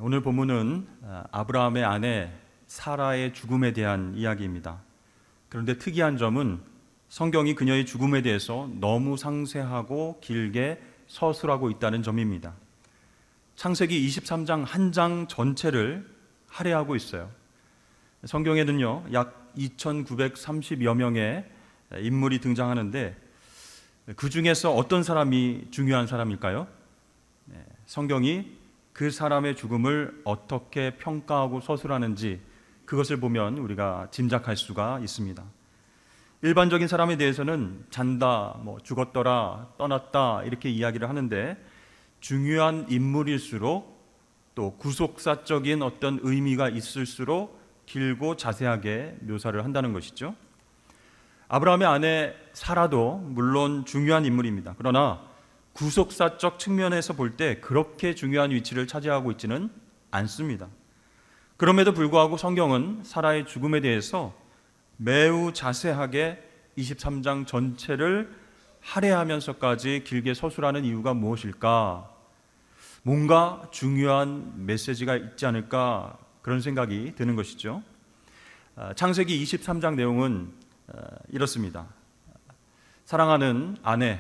오늘 본문은 아브라함의 아내 사라의 죽음에 대한 이야기입니다. 그런데 특이한 점은 성경이 그녀의 죽음에 대해서 너무 상세하고 길게 서술하고 있다는 점입니다. 창세기 23장 한 장 전체를 할애하고 있어요. 성경에는요, 약 2930여 명의 인물이 등장하는데 그 중에서 어떤 사람이 중요한 사람일까요? 성경이 그 사람의 죽음을 어떻게 평가하고 서술하는지 그것을 보면 우리가 짐작할 수가 있습니다. 일반적인 사람에 대해서는 잔다, 죽었더라, 떠났다 이렇게 이야기를 하는데 중요한 인물일수록 또 구속사적인 어떤 의미가 있을수록 길고 자세하게 묘사를 한다는 것이죠. 아브라함의 아내 사라도 물론 중요한 인물입니다. 그러나 구속사적 측면에서 볼 때 그렇게 중요한 위치를 차지하고 있지는 않습니다. 그럼에도 불구하고 성경은 사라의 죽음에 대해서 매우 자세하게 23장 전체를 할애하면서까지 길게 서술하는 이유가 무엇일까? 뭔가 중요한 메시지가 있지 않을까? 그런 생각이 드는 것이죠. 창세기 23장 내용은 이렇습니다. 사랑하는 아내,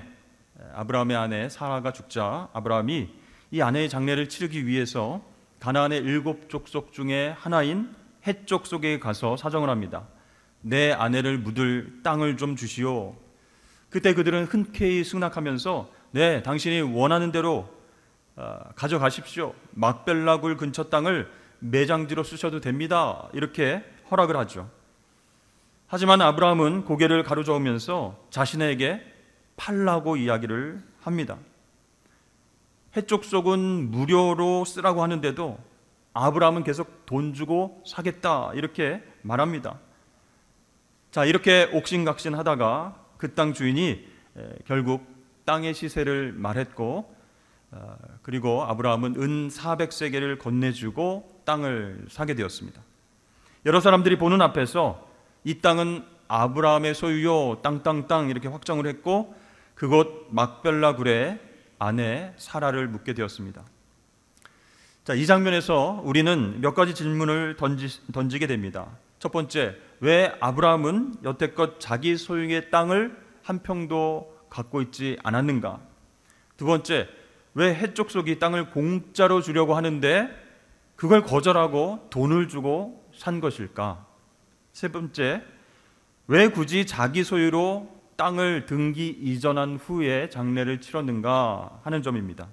아브라함의 아내 사라가 죽자 아브라함이 이 아내의 장례를 치르기 위해서 가나안의 7 족속 중에 하나인 헷 족속에 가서 사정을 합니다. 내 아내를 묻을 땅을 좀 주시오. 그때 그들은 흔쾌히 승낙하면서 네, 당신이 원하는 대로 가져가십시오. 막벨라 굴 근처 땅을 매장지로 쓰셔도 됩니다. 이렇게 허락을 하죠. 하지만 아브라함은 고개를 가로저으면서 자신에게 팔라고 이야기를 합니다. 헷 족속은 무료로 쓰라고 하는데도 아브라함은 계속 돈 주고 사겠다 이렇게 말합니다. 자, 이렇게 옥신각신하다가 그 땅 주인이 결국 땅의 시세를 말했고 그리고 아브라함은 은 400세겔을 건네주고 땅을 사게 되었습니다. 여러 사람들이 보는 앞에서 이 땅은 아브라함의 소유요 땅 이렇게 확정을 했고 그곳 막벨라 굴에 아내 사라를 묻게 되었습니다. 자, 이 장면에서 우리는 몇 가지 질문을 던지게 됩니다. 첫 번째, 왜 아브라함은 여태껏 자기 소유의 땅을 한 평도 갖고 있지 않았는가? 두 번째, 왜 헷 족속이 땅을 공짜로 주려고 하는데 그걸 거절하고 돈을 주고 산 것일까? 세 번째, 왜 굳이 자기 소유로 땅을 등기 이전한 후에 장례를 치렀는가 하는 점입니다.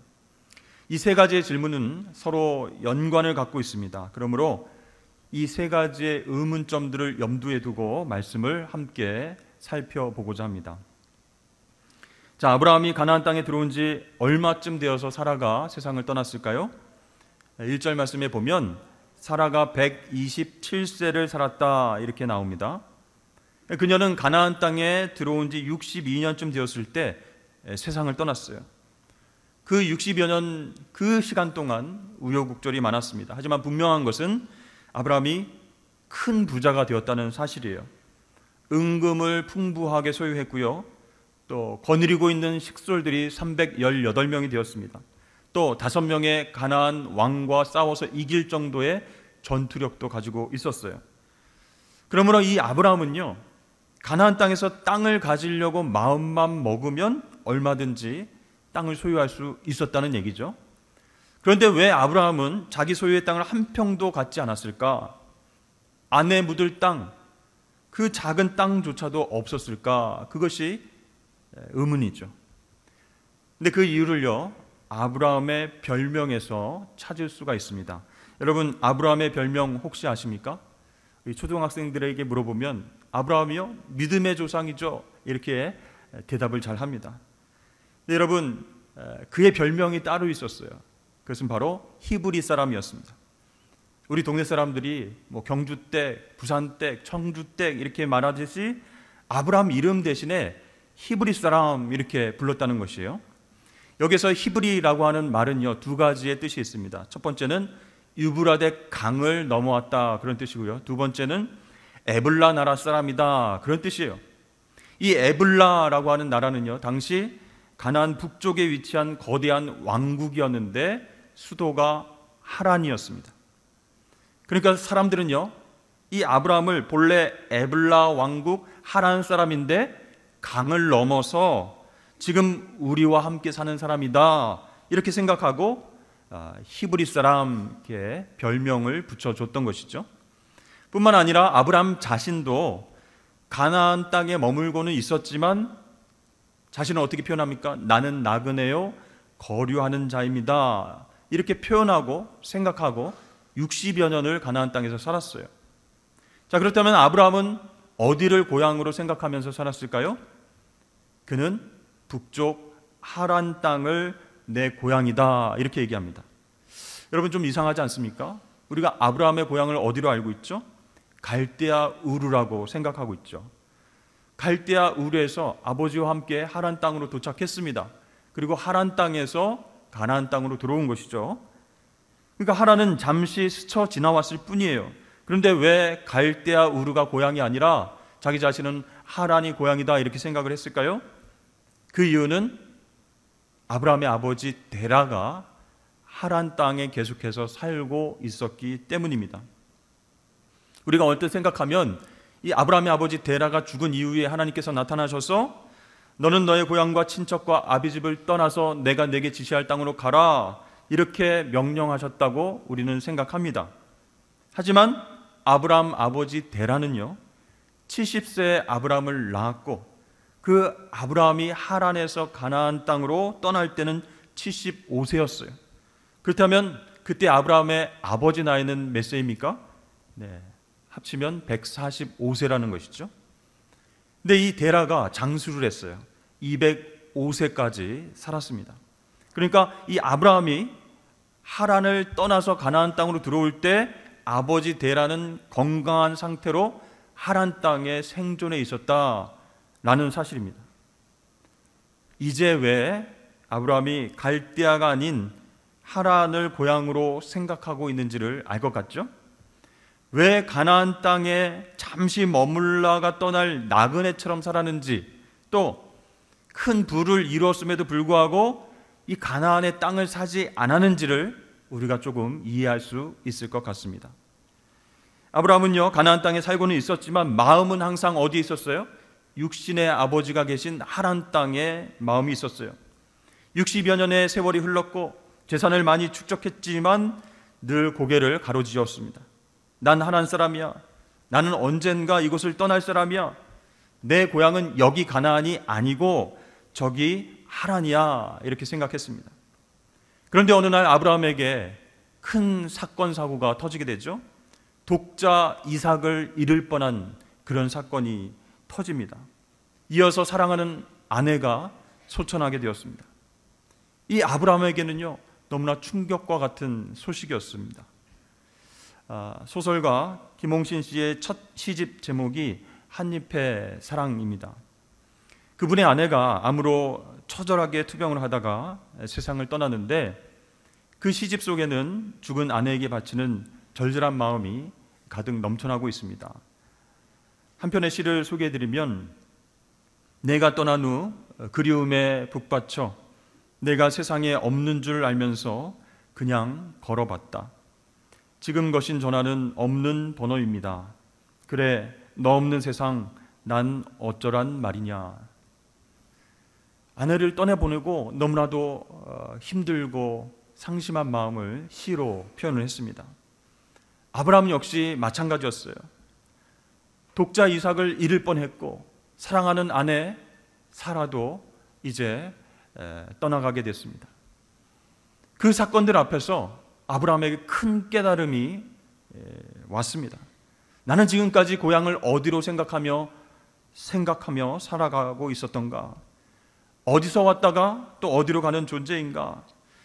이 세 가지의 질문은 서로 연관을 갖고 있습니다. 그러므로 이 세 가지의 의문점들을 염두에 두고 말씀을 함께 살펴보고자 합니다. 자, 아브라함이 가나안 땅에 들어온 지 얼마쯤 되어서 사라가 세상을 떠났을까요? 1절 말씀에 보면 사라가 127세를 살았다 이렇게 나옵니다. 그녀는 가나안 땅에 들어온 지 62년쯤 되었을 때 세상을 떠났어요. 그 60여 년 그 시간 동안 우여곡절이 많았습니다. 하지만 분명한 것은 아브라함이 큰 부자가 되었다는 사실이에요. 은금을 풍부하게 소유했고요. 또 거느리고 있는 식솔들이 318명이 되었습니다. 또 5명의 가나안 왕과 싸워서 이길 정도의 전투력도 가지고 있었어요. 그러므로 이 아브라함은요, 가나안 땅에서 땅을 가지려고 마음만 먹으면 얼마든지 땅을 소유할 수 있었다는 얘기죠. 그런데 왜 아브라함은 자기 소유의 땅을 한 평도 갖지 않았을까? 아내 묻을 땅, 그 작은 땅조차도 없었을까? 그것이 의문이죠. 근데 그 이유를요, 아브라함의 별명에서 찾을 수가 있습니다. 여러분, 아브라함의 별명 혹시 아십니까? 초등학생들에게 물어보면 아브라함이요? 믿음의 조상이죠. 이렇게 대답을 잘 합니다. 근데 여러분, 그의 별명이 따로 있었어요. 그것은 바로 히브리 사람이었습니다. 우리 동네 사람들이 경주댁, 부산댁, 청주댁 이렇게 말하듯이 아브라함 이름 대신에 히브리 사람 이렇게 불렀다는 것이에요. 여기서 히브리라고 하는 말은요, 두 가지의 뜻이 있습니다. 첫 번째는 유브라데 강을 넘어왔다 그런 뜻이고요. 두 번째는 에블라 나라 사람이다 그런 뜻이에요. 이 에블라라고 하는 나라는요, 당시 가나안 북쪽에 위치한 거대한 왕국이었는데 수도가 하란이었습니다. 그러니까 사람들은요, 이 아브라함을 본래 에블라 왕국 하란 사람인데 강을 넘어서 지금 우리와 함께 사는 사람이다 이렇게 생각하고 히브리 사람께 별명을 붙여줬던 것이죠. 뿐만 아니라 아브라함 자신도 가나안 땅에 머물고는 있었지만 자신은 어떻게 표현합니까? 나는 나그네요 거류하는 자입니다 이렇게 표현하고 생각하고 60여 년을 가나안 땅에서 살았어요. 자, 그렇다면 아브라함은 어디를 고향으로 생각하면서 살았을까요? 그는 북쪽 하란 땅을 내 고향이다 이렇게 얘기합니다. 여러분 좀 이상하지 않습니까? 우리가 아브라함의 고향을 어디로 알고 있죠? 갈대아 우르라고 생각하고 있죠. 갈대아 우르에서 아버지와 함께 하란 땅으로 도착했습니다. 그리고 하란 땅에서 가나안 땅으로 들어온 것이죠. 그러니까 하란은 잠시 스쳐 지나왔을 뿐이에요. 그런데 왜 갈대아 우르가 고향이 아니라 자기 자신은 하란이 고향이다 이렇게 생각을 했을까요? 그 이유는 아브라함의 아버지 데라가 하란 땅에 계속해서 살고 있었기 때문입니다. 우리가 언뜻 생각하면 이 아브라함의 아버지 데라가 죽은 이후에 하나님께서 나타나셔서 너는 너의 고향과 친척과 아비집을 떠나서 내가 내게 지시할 땅으로 가라 이렇게 명령하셨다고 우리는 생각합니다. 하지만 아브라함 아버지 데라는요 70세에 아브라함을 낳았고 그 아브라함이 하란에서 가나안 땅으로 떠날 때는 75세였어요. 그렇다면 그때 아브라함의 아버지 나이는 몇 세입니까? 네, 합치면 145세라는 것이죠. 근데 이 데라가 장수를 했어요. 205세까지 살았습니다. 그러니까 이 아브라함이 하란을 떠나서 가나안 땅으로 들어올 때 아버지 데라는 건강한 상태로 하란 땅에 생존해 있었다라는 사실입니다. 이제 왜 아브라함이 갈대아가 아닌 하란을 고향으로 생각하고 있는지를 알 것 같죠? 왜 가나안 땅에 잠시 머물다가 떠날 나그네처럼 살았는지, 또 큰 부를 이루었음에도 불구하고 이 가나안의 땅을 사지 않았는지를 우리가 조금 이해할 수 있을 것 같습니다. 아브라함은요 가나안 땅에 살고는 있었지만 마음은 항상 어디에 있었어요? 육신의 아버지가 계신 하란 땅에 마음이 있었어요. 60여 년의 세월이 흘렀고 재산을 많이 축적했지만 늘 고개를 가로지었습니다. 난 하란 사람이야. 나는 언젠가 이곳을 떠날 사람이야. 내 고향은 여기 가나안이 아니고 저기 하란이야 이렇게 생각했습니다. 그런데 어느 날 아브라함에게 큰 사건 사고가 터지게 되죠. 독자 이삭을 잃을 뻔한 그런 사건이 터집니다. 이어서 사랑하는 아내가 소천하게 되었습니다. 이 아브라함에게는요 너무나 충격과 같은 소식이었습니다. 소설가 김홍신 씨의 첫 시집 제목이 한잎의 사랑입니다. 그분의 아내가 암으로 처절하게 투병을 하다가 세상을 떠났는데 그 시집 속에는 죽은 아내에게 바치는 절절한 마음이 가득 넘쳐나고 있습니다. 한 편의 시를 소개해드리면 내가 떠난 후 그리움에 북받쳐 내가 세상에 없는 줄 알면서 그냥 걸어봤다. 지금 거신 전화는 없는 번호입니다. 그래 너 없는 세상 난 어쩌란 말이냐. 아내를 떠내보내고 너무나도 힘들고 상심한 마음을 시로 표현을 했습니다. 아브라함 역시 마찬가지였어요. 독자 이삭을 잃을 뻔했고 사랑하는 아내 사라도 이제 떠나가게 됐습니다. 그 사건들 앞에서 아브라함에게 큰 깨달음이 왔습니다. 나는 지금까지 고향을 어디로 생각하며 살아가고 있었던가? 어디서 왔다가 또 어디로 가는 존재인가?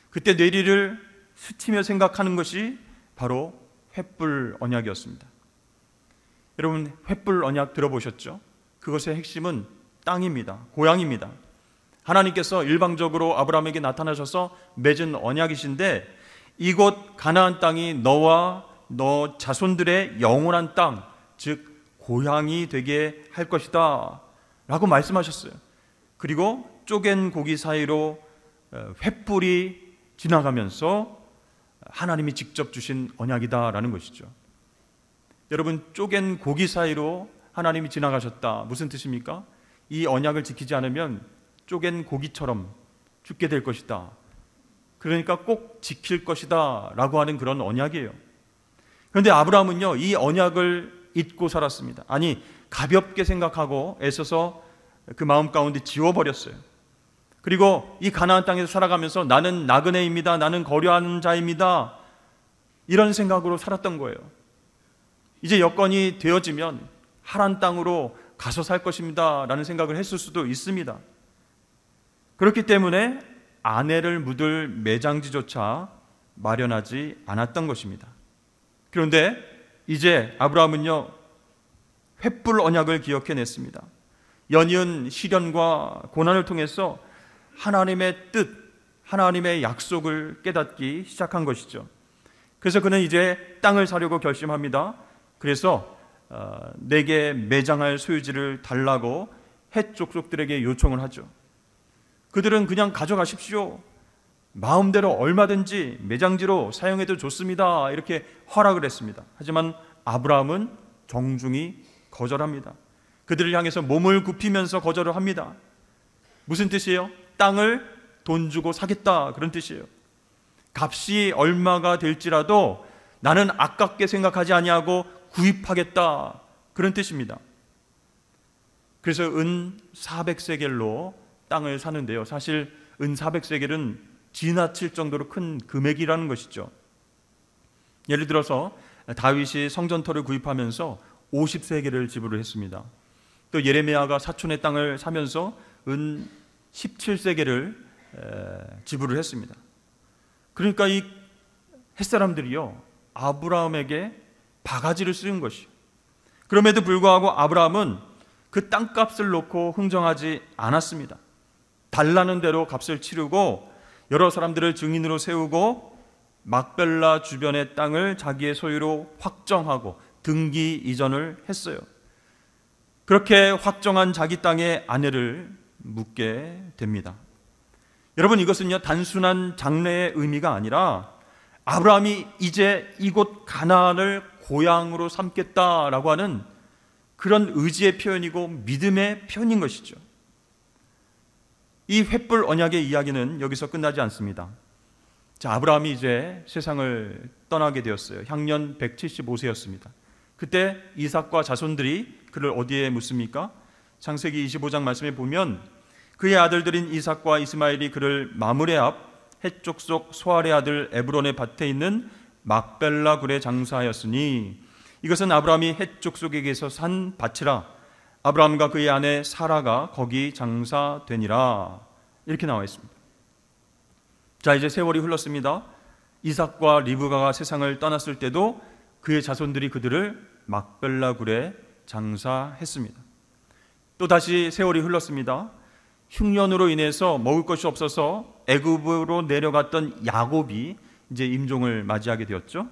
그때 내리를 스치며 생각하는 것이 바로 횃불 언약이었습니다. 여러분 횃불 언약 들어보셨죠? 그것의 핵심은 땅입니다. 고향입니다. 하나님께서 일방적으로 아브라함에게 나타나셔서 맺은 언약이신데 이곳 가나안 땅이 너와 너 자손들의 영원한 땅, 즉 고향이 되게 할 것이다 라고 말씀하셨어요. 그리고 쪼갠 고기 사이로 횃불이 지나가면서 하나님이 직접 주신 언약이다라는 것이죠. 여러분, 쪼갠 고기 사이로 하나님이 지나가셨다. 무슨 뜻입니까? 이 언약을 지키지 않으면 쪼갠 고기처럼 죽게 될 것이다. 그러니까 꼭 지킬 것이다 라고 하는 그런 언약이에요. 그런데 아브라함은요, 이 언약을 잊고 살았습니다. 아니, 가볍게 생각하고 애써서 그 마음 가운데 지워버렸어요. 그리고 이 가나안 땅에서 살아가면서 나는 나그네입니다, 나는 거류하는 자입니다, 이런 생각으로 살았던 거예요. 이제 여건이 되어지면 하란 땅으로 가서 살 것입니다 라는 생각을 했을 수도 있습니다. 그렇기 때문에 아내를 묻을 매장지조차 마련하지 않았던 것입니다. 그런데 이제 아브라함은요, 횃불 언약을 기억해냈습니다. 연이은 시련과 고난을 통해서 하나님의 뜻, 하나님의 약속을 깨닫기 시작한 것이죠. 그래서 그는 이제 땅을 사려고 결심합니다. 그래서 내게 매장할 소유지를 달라고 헷 족속들에게 요청을 하죠. 그들은 그냥 가져가십시오, 마음대로 얼마든지 매장지로 사용해도 좋습니다, 이렇게 허락을 했습니다. 하지만 아브라함은 정중히 거절합니다. 그들을 향해서 몸을 굽히면서 거절을 합니다. 무슨 뜻이에요? 땅을 돈 주고 사겠다, 그런 뜻이에요. 값이 얼마가 될지라도 나는 아깝게 생각하지 아니하고 구입하겠다, 그런 뜻입니다. 그래서 은 400세겔로 땅을 사는데요, 사실 은 400세겔은 지나칠 정도로 큰 금액이라는 것이죠. 예를 들어서 다윗이 성전터를 구입하면서 50세겔을 지불을 했습니다. 또 예레미야가 사촌의 땅을 사면서 은 17세겔을 지불을 했습니다. 그러니까 이 햇사람들이요, 아브라함에게 바가지를 쓰는 것이요. 그럼에도 불구하고 아브라함은 그 땅값을 놓고 흥정하지 않았습니다. 달라는 대로 값을 치르고 여러 사람들을 증인으로 세우고 막벨라 주변의 땅을 자기의 소유로 확정하고 등기 이전을 했어요. 그렇게 확정한 자기 땅에 아내를 묻게 됩니다. 여러분, 이것은요, 단순한 장래의 의미가 아니라 아브라함이 이제 이곳 가나안을 고향으로 삼겠다라고 하는 그런 의지의 표현이고 믿음의 표현인 것이죠. 이 횃불 언약의 이야기는 여기서 끝나지 않습니다. 자, 아브라함이 이제 세상을 떠나게 되었어요. 향년 175세였습니다. 그때 이삭과 자손들이 그를 어디에 묻습니까? 창세기 25장 말씀에 보면 그의 아들들인 이삭과 이스마엘이 그를 마므레 앞 헷 족속 소알의 아들 에브론의 밭에 있는 막벨라 굴에 장사하였으니 이것은 아브라함이 헷 족속에게서 산 밭이라 아브라함과 그의 아내 사라가 거기 장사되니라, 이렇게 나와 있습니다. 자, 이제 세월이 흘렀습니다. 이삭과 리브가가 세상을 떠났을 때도 그의 자손들이 그들을 막벨라 굴에 장사했습니다. 또 다시 세월이 흘렀습니다. 흉년으로 인해서 먹을 것이 없어서 애굽으로 내려갔던 야곱이 이제 임종을 맞이하게 되었죠.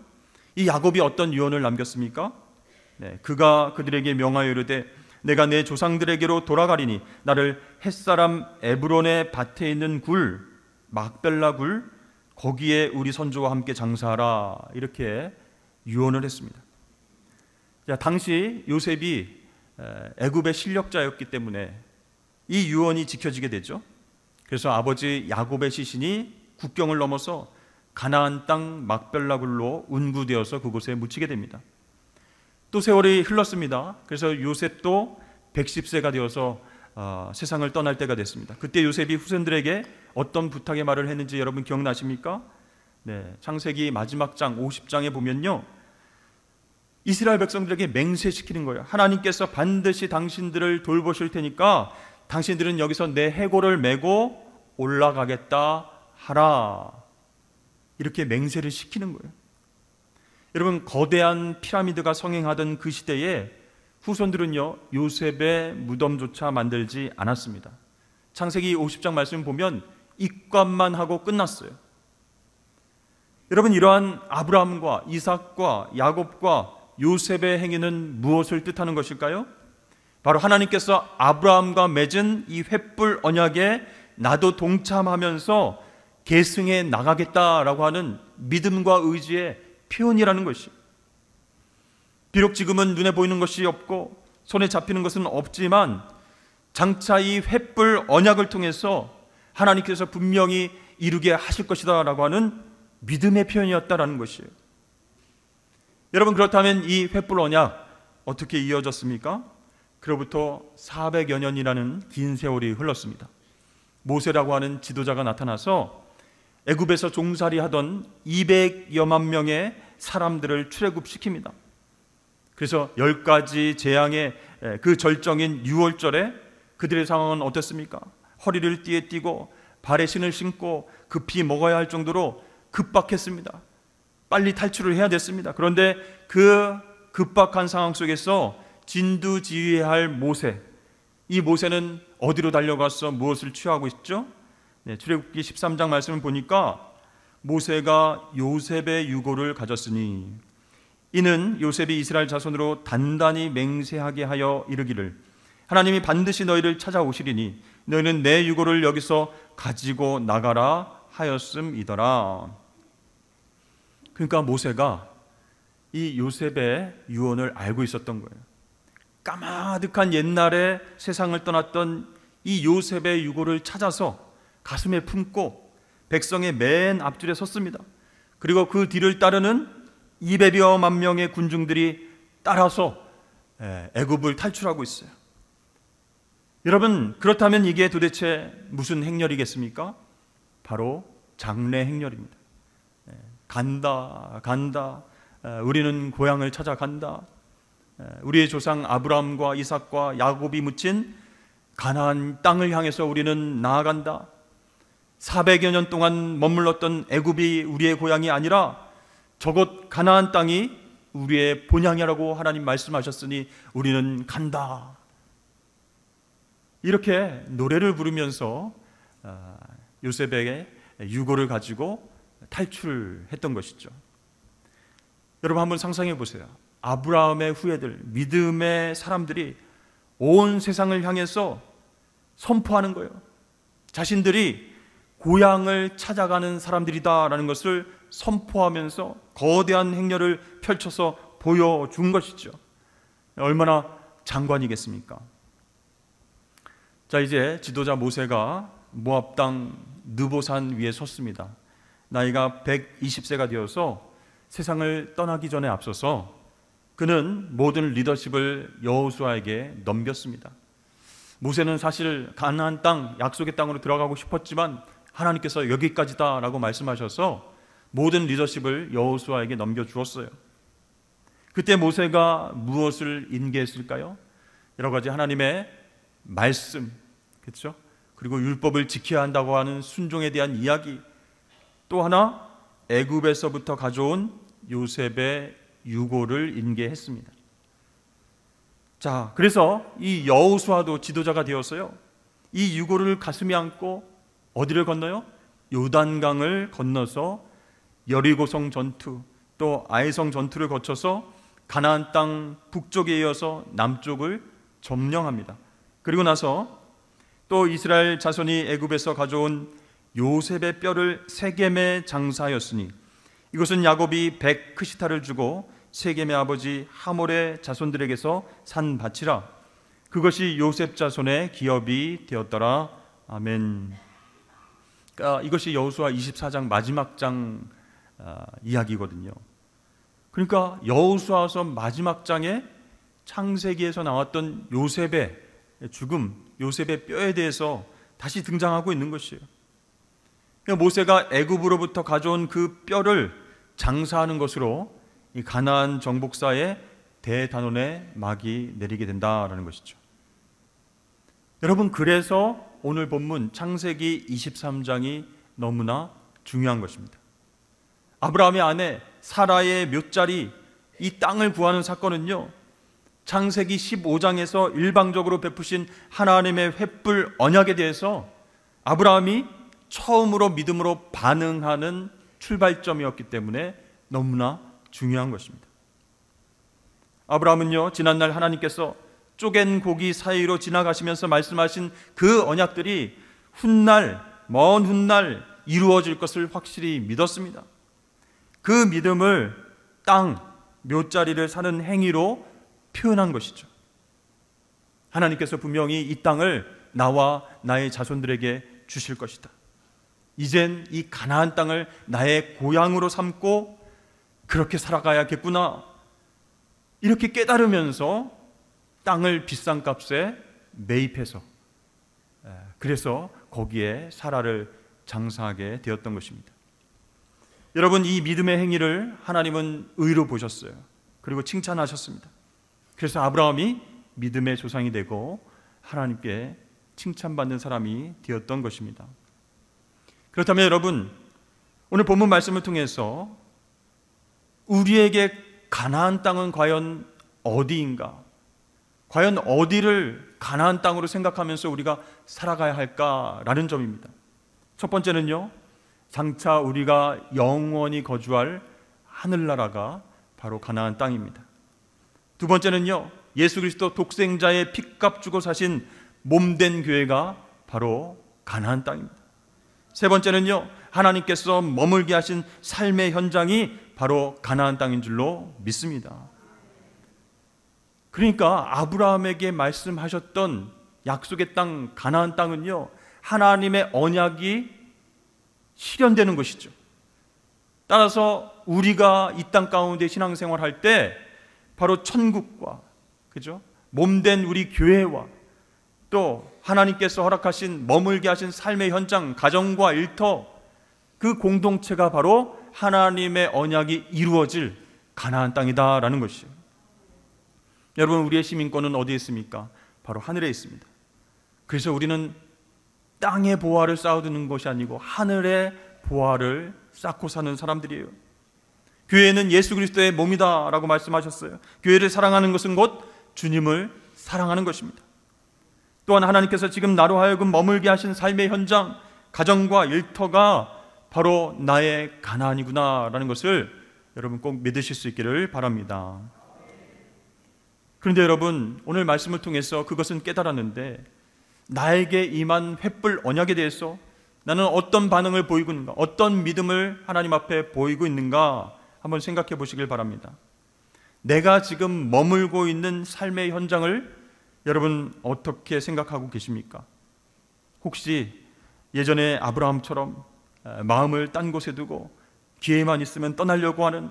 이 야곱이 어떤 유언을 남겼습니까? 그가 그들에게 명하여 이르되 내가 내 조상들에게로 돌아가리니 나를 햇사람 에브론의 밭에 있는 굴 막벨라 굴 거기에 우리 선조와 함께 장사하라, 이렇게 유언을 했습니다. 자, 당시 요셉이 애굽의 실력자였기 때문에 이 유언이 지켜지게 되죠. 그래서 아버지 야곱의 시신이 국경을 넘어서 가나안 땅 막벨라 굴로 운구되어서 그곳에 묻히게 됩니다. 또 세월이 흘렀습니다. 그래서 요셉도 110세가 되어서 세상을 떠날 때가 됐습니다. 그때 요셉이 후손들에게 어떤 부탁의 말을 했는지 여러분 기억나십니까? 창세기 마지막 장 50장에 보면요, 이스라엘 백성들에게 맹세시키는 거예요. 하나님께서 반드시 당신들을 돌보실 테니까 당신들은 여기서 내 해골을 메고 올라가겠다 하라, 이렇게 맹세를 시키는 거예요. 여러분, 거대한 피라미드가 성행하던 그 시대에 후손들은요, 요셉의 무덤조차 만들지 않았습니다. 창세기 50장 말씀 보면 입관만 하고 끝났어요. 여러분, 이러한 아브라함과 이삭과 야곱과 요셉의 행위는 무엇을 뜻하는 것일까요? 바로 하나님께서 아브라함과 맺은 이 횃불 언약에 나도 동참하면서 계승해 나가겠다라고 하는 믿음과 의지의 표현이라는 것이. 비록 지금은 눈에 보이는 것이 없고 손에 잡히는 것은 없지만 장차 이 횃불 언약을 통해서 하나님께서 분명히 이루게 하실 것이다 라고 하는 믿음의 표현이었다라는 것이에요. 여러분, 그렇다면 이 횃불 언약 어떻게 이어졌습니까? 그로부터 400여 년이라는 긴 세월이 흘렀습니다. 모세라고 하는 지도자가 나타나서 애굽에서 종살이하던 200여만 명의 사람들을 출애굽시킵니다. 그래서 10가지 재앙의 그 절정인 6월절에 그들의 상황은 어땠습니까? 허리를 띠에 띠고 발에 신을 신고 급히 먹어야 할 정도로 급박했습니다. 빨리 탈출을 해야 됐습니다. 그런데 그 급박한 상황 속에서 진두지휘할 모세, 이 모세는 어디로 달려가서 무엇을 취하고 있죠? 출애굽기 13장 말씀을 보니까 모세가 요셉의 유고를 가졌으니 이는 요셉이 이스라엘 자손으로 단단히 맹세하게 하여 이르기를 하나님이 반드시 너희를 찾아오시리니 너희는 내 유고를 여기서 가지고 나가라 하였음이더라. 그러니까 모세가 이 요셉의 유언을 알고 있었던 거예요. 까마득한 옛날에 세상을 떠났던 이 요셉의 유고를 찾아서 가슴에 품고 백성의 맨 앞줄에 섰습니다. 그리고 그 뒤를 따르는 200여만 명의 군중들이 따라서 애굽을 탈출하고 있어요. 여러분, 그렇다면 이게 도대체 무슨 행렬이겠습니까? 바로 장래 행렬입니다. 간다. 우리는 고향을 찾아간다. 우리의 조상 아브라함과 이삭과 야곱이 묻힌 가나안 땅을 향해서 우리는 나아간다. 400여 년 동안 머물렀던 애굽이 우리의 고향이 아니라 저곳 가나안 땅이 우리의 본향이라고 하나님 말씀하셨으니 우리는 간다. 이렇게 노래를 부르면서 요셉에게 유고를 가지고 탈출했던 것이죠. 여러분, 한번 상상해 보세요. 아브라함의 후예들, 믿음의 사람들이 온 세상을 향해서 선포하는 거예요. 자신들이 고향을 찾아가는 사람들이다라는 것을 선포하면서 거대한 행렬을 펼쳐서 보여준 것이죠. 얼마나 장관이겠습니까? 자, 이제 지도자 모세가 모압 땅 느보산 위에 섰습니다. 나이가 120세가 되어서 세상을 떠나기 전에 앞서서 그는 모든 리더십을 여호수아에게 넘겼습니다. 모세는 사실 가나안 땅, 약속의 땅으로 들어가고 싶었지만 하나님께서 여기까지다라고 말씀하셔서 모든 리더십을 여호수아에게 넘겨주었어요. 그때 모세가 무엇을 인계했을까요? 여러 가지 하나님의 말씀, 그렇죠? 그리고 율법을 지켜야 한다고 하는 순종에 대한 이야기, 또 하나 애굽에서부터 가져온 요셉의 유고를 인계했습니다. 자, 그래서 이 여호수아도 지도자가 되었어요. 이 유고를 가슴에 안고 어디를 건너요? 요단강을 건너서 여리고성 전투, 또 아이성 전투를 거쳐서 가나안 땅 북쪽에 이어서 남쪽을 점령합니다. 그리고 나서 또 이스라엘 자손이 애굽에서 가져온 요셉의 뼈를 세겜에 장사하였으니 이것은 야곱이 100크시타를 주고 세겜의 아버지 하몰의 자손들에게서 산 밭이라. 그것이 요셉 자손의 기업이 되었더라. 아멘. 그러니까 이것이 여호수아 24장 마지막 장 이야기거든요. 그러니까 여호수아서 마지막 장에 창세기에서 나왔던 요셉의 죽음, 요셉의 뼈에 대해서 다시 등장하고 있는 것이에요. 그러니까 모세가 애굽으로부터 가져온 그 뼈를 장사하는 것으로 이 가나안 정복사의 대단원의 막이 내리게 된다라는 것이죠. 여러분, 그래서 오늘 본문 창세기 23장이 너무나 중요한 것입니다. 아브라함의 아내 사라의 묘자리, 이 땅을 구하는 사건은요, 창세기 15장에서 일방적으로 베푸신 하나님의 횃불 언약에 대해서 아브라함이 처음으로 믿음으로 반응하는 출발점이었기 때문에 너무나 중요한 것입니다. 아브라함은요, 지난날 하나님께서 쪼갠 고기 사이로 지나가시면서 말씀하신 그 언약들이 훗날, 먼 훗날 이루어질 것을 확실히 믿었습니다. 그 믿음을 땅, 묘자리를 사는 행위로 표현한 것이죠. 하나님께서 분명히 이 땅을 나와 나의 자손들에게 주실 것이다. 이젠 이 가나안 땅을 나의 고향으로 삼고 그렇게 살아가야겠구나. 이렇게 깨달으면서 땅을 비싼 값에 매입해서 그래서 거기에 사라를 장사하게 되었던 것입니다. 여러분, 이 믿음의 행위를 하나님은 의로 보셨어요. 그리고 칭찬하셨습니다. 그래서 아브라함이 믿음의 조상이 되고 하나님께 칭찬받는 사람이 되었던 것입니다. 그렇다면 여러분, 오늘 본문 말씀을 통해서 우리에게 가나안 땅은 과연 어디인가? 과연 어디를 가나안 땅으로 생각하면서 우리가 살아가야 할까라는 점입니다. 첫 번째는요, 장차 우리가 영원히 거주할 하늘나라가 바로 가나안 땅입니다. 두 번째는요, 예수 그리스도 독생자의 피값 주고 사신 몸된 교회가 바로 가나안 땅입니다. 세 번째는요, 하나님께서 머물게 하신 삶의 현장이 바로 가나안 땅인 줄로 믿습니다. 그러니까 아브라함에게 말씀하셨던 약속의 땅 가나안 땅은요, 하나님의 언약이 실현되는 것이죠. 따라서 우리가 이 땅 가운데 신앙생활할 때 바로 천국과, 그죠? 몸된 우리 교회와 또 하나님께서 허락하신 머물게 하신 삶의 현장, 가정과 일터, 그 공동체가 바로 하나님의 언약이 이루어질 가나안 땅이다라는 것이에요. 여러분, 우리의 시민권은 어디에 있습니까? 바로 하늘에 있습니다. 그래서 우리는 땅의 보화를 쌓아두는 것이 아니고 하늘의 보화를 쌓고 사는 사람들이에요. 교회는 예수 그리스도의 몸이다라고 말씀하셨어요. 교회를 사랑하는 것은 곧 주님을 사랑하는 것입니다. 또한 하나님께서 지금 나로 하여금 머물게 하신 삶의 현장, 가정과 일터가 바로 나의 가나안이구나라는 것을 여러분 꼭 믿으실 수 있기를 바랍니다. 그런데 여러분, 오늘 말씀을 통해서 그것은 깨달았는데 나에게 임한 횃불 언약에 대해서 나는 어떤 반응을 보이고 있는가, 어떤 믿음을 하나님 앞에 보이고 있는가 한번 생각해 보시길 바랍니다. 내가 지금 머물고 있는 삶의 현장을 여러분 어떻게 생각하고 계십니까? 혹시 예전에 아브라함처럼 마음을 딴 곳에 두고 기회만 있으면 떠나려고 하는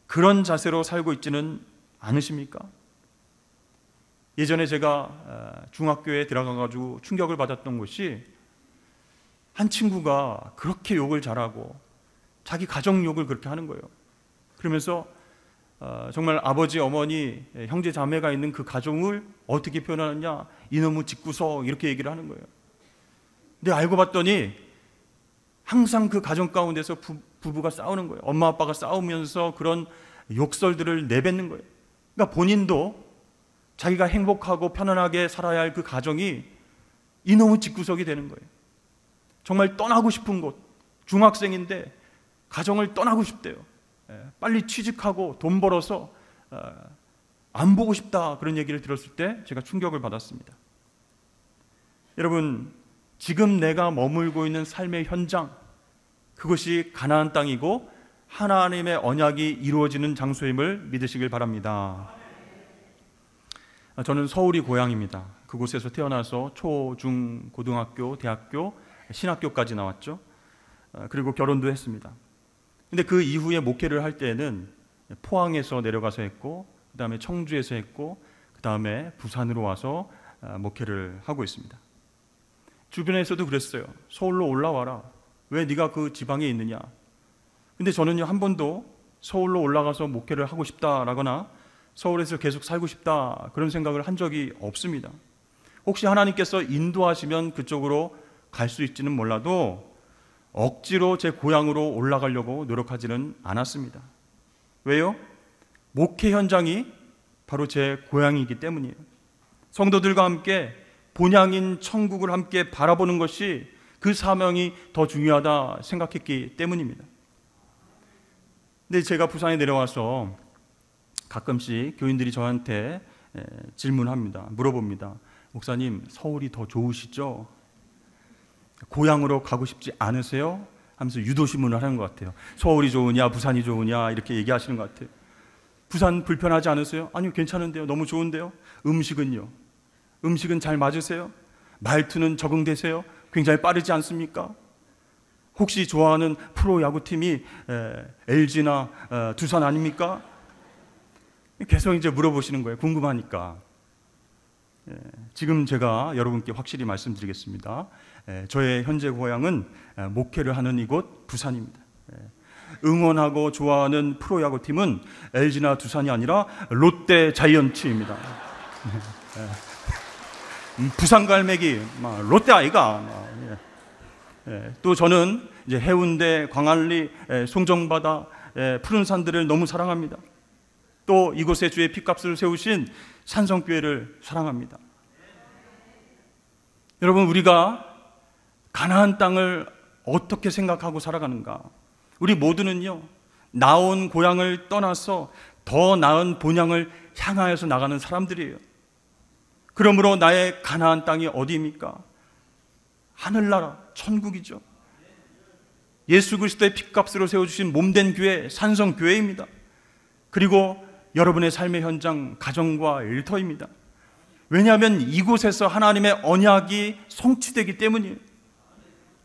그런 자세로 살고 있지는 않으십니까? 예전에 제가 중학교에 들어가가지고 충격을 받았던 것이, 한 친구가 그렇게 욕을 잘하고 자기 가정 욕을 그렇게 하는 거예요. 그러면서 정말 아버지, 어머니, 형제, 자매가 있는 그 가정을 어떻게 표현하느냐, 이놈의 집구석, 이렇게 얘기를 하는 거예요. 근데 알고 봤더니 항상 그 가정 가운데서 부부가 싸우는 거예요. 엄마 아빠가 싸우면서 그런 욕설들을 내뱉는 거예요. 그러니까 본인도 자기가 행복하고 편안하게 살아야 할 그 가정이 이놈의 집구석이 되는 거예요. 정말 떠나고 싶은 곳, 중학생인데 가정을 떠나고 싶대요. 빨리 취직하고 돈 벌어서 안 보고 싶다, 그런 얘기를 들었을 때 제가 충격을 받았습니다. 여러분, 지금 내가 머물고 있는 삶의 현장, 그것이 가나안 땅이고 하나님의 언약이 이루어지는 장소임을 믿으시길 바랍니다. 저는 서울이 고향입니다. 그곳에서 태어나서 초, 중, 고등학교, 대학교, 신학교까지 나왔죠. 그리고 결혼도 했습니다. 근데 그 이후에 목회를 할 때는 포항에서 내려가서 했고, 그 다음에 청주에서 했고, 그 다음에 부산으로 와서 목회를 하고 있습니다. 주변에서도 그랬어요. 서울로 올라와라. 왜 네가 그 지방에 있느냐. 근데 저는요, 한 번도 서울로 올라가서 목회를 하고 싶다라거나 서울에서 계속 살고 싶다, 그런 생각을 한 적이 없습니다. 혹시 하나님께서 인도하시면 그쪽으로 갈 수 있지는 몰라도 억지로 제 고향으로 올라가려고 노력하지는 않았습니다. 왜요? 목회 현장이 바로 제 고향이기 때문이에요. 성도들과 함께 본향인 천국을 함께 바라보는 것이, 그 사명이 더 중요하다 생각했기 때문입니다. 근데 제가 부산에 내려와서 가끔씩 교인들이 저한테 질문합니다. 물어봅니다. 목사님, 서울이 더 좋으시죠? 고향으로 가고 싶지 않으세요? 하면서 유도신문을 하는 것 같아요. 서울이 좋으냐 부산이 좋으냐 이렇게 얘기하시는 것 같아요. 부산 불편하지 않으세요? 아니요, 괜찮은데요. 너무 좋은데요. 음식은요? 음식은 잘 맞으세요? 말투는 적응되세요? 굉장히 빠르지 않습니까? 혹시 좋아하는 프로야구팀이 LG나 두산 아닙니까? 계속 이제 물어보시는 거예요. 궁금하니까. 지금 제가 여러분께 확실히 말씀드리겠습니다. 저의 현재 고향은 목회를 하는 이곳 부산입니다. 응원하고 좋아하는 프로야구팀은 LG나 두산이 아니라 롯데 자이언츠입니다. 부산 갈매기 롯데 아이가. 또 저는 이제 해운대, 광안리, 송정바다, 푸른 산들을 너무 사랑합니다. 또 이곳에 주의 핏값을 세우신 산성교회를 사랑합니다. 여러분, 우리가 가나안 땅을 어떻게 생각하고 살아가는가? 우리 모두는요, 나온 고향을 떠나서 더 나은 본향을 향하여서 나가는 사람들이에요. 그러므로 나의 가나안 땅이 어디입니까? 하늘나라, 천국이죠. 예수 그리스도의 핏값으로 세워주신 몸된 교회, 산성교회입니다. 그리고 여러분의 삶의 현장, 가정과 일터입니다. 왜냐하면 이곳에서 하나님의 언약이 성취되기 때문이에요.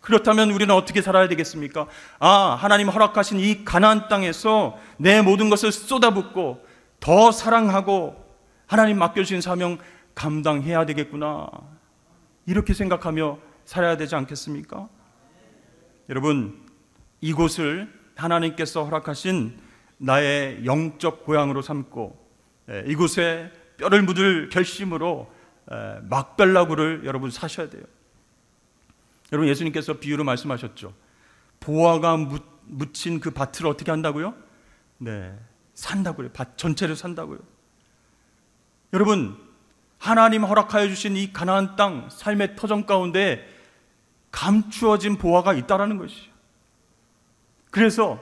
그렇다면 우리는 어떻게 살아야 되겠습니까? 하나님 허락하신 이 가나안 땅에서 내 모든 것을 쏟아붓고 더 사랑하고 하나님 맡겨주신 사명 감당해야 되겠구나, 이렇게 생각하며 살아야 되지 않겠습니까? 여러분, 이곳을 하나님께서 허락하신 나의 영적 고향으로 삼고 이곳에 뼈를 묻을 결심으로 막벨라구를 여러분 사셔야 돼요. 여러분, 예수님께서 비유로 말씀하셨죠. 보화가 묻힌 그 밭을 어떻게 한다고요? 산다고요. 밭 전체를 산다고요. 여러분, 하나님 허락하여 주신 이 가나안 땅, 삶의 터전 가운데 감추어진 보화가 있다라는 것이죠. 그래서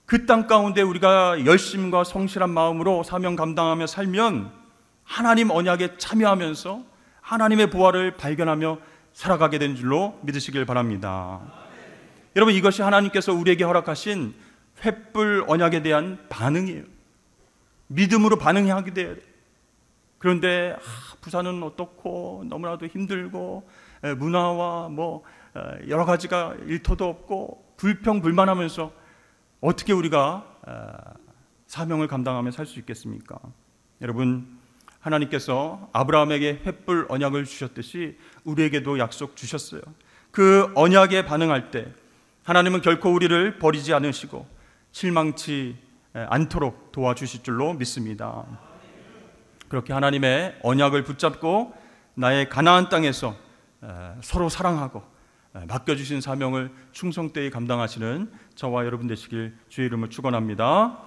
그 땅 가운데 우리가 열심과 성실한 마음으로 사명 감당하며 살면 하나님 언약에 참여하면서 하나님의 보화를 발견하며 살아가게 된 줄로 믿으시길 바랍니다. 여러분, 이것이 하나님께서 우리에게 허락하신 횃불 언약에 대한 반응이에요. 믿음으로 반응하게 돼야 돼요. 그런데 부산은 어떻고 너무나도 힘들고 문화와 여러 가지가 일터도 없고 불평불만하면서 어떻게 우리가 사명을 감당하며 살 수 있겠습니까? 여러분, 하나님께서 아브라함에게 횃불 언약을 주셨듯이 우리에게도 약속 주셨어요. 그 언약에 반응할 때 하나님은 결코 우리를 버리지 않으시고 실망치 않도록 도와주실 줄로 믿습니다. 그렇게 하나님의 언약을 붙잡고 나의 가나안 땅에서 서로 사랑하고 맡겨주신 사명을 충성되이 감당하시는 저와 여러분 되시길 주의 이름으로 축원합니다.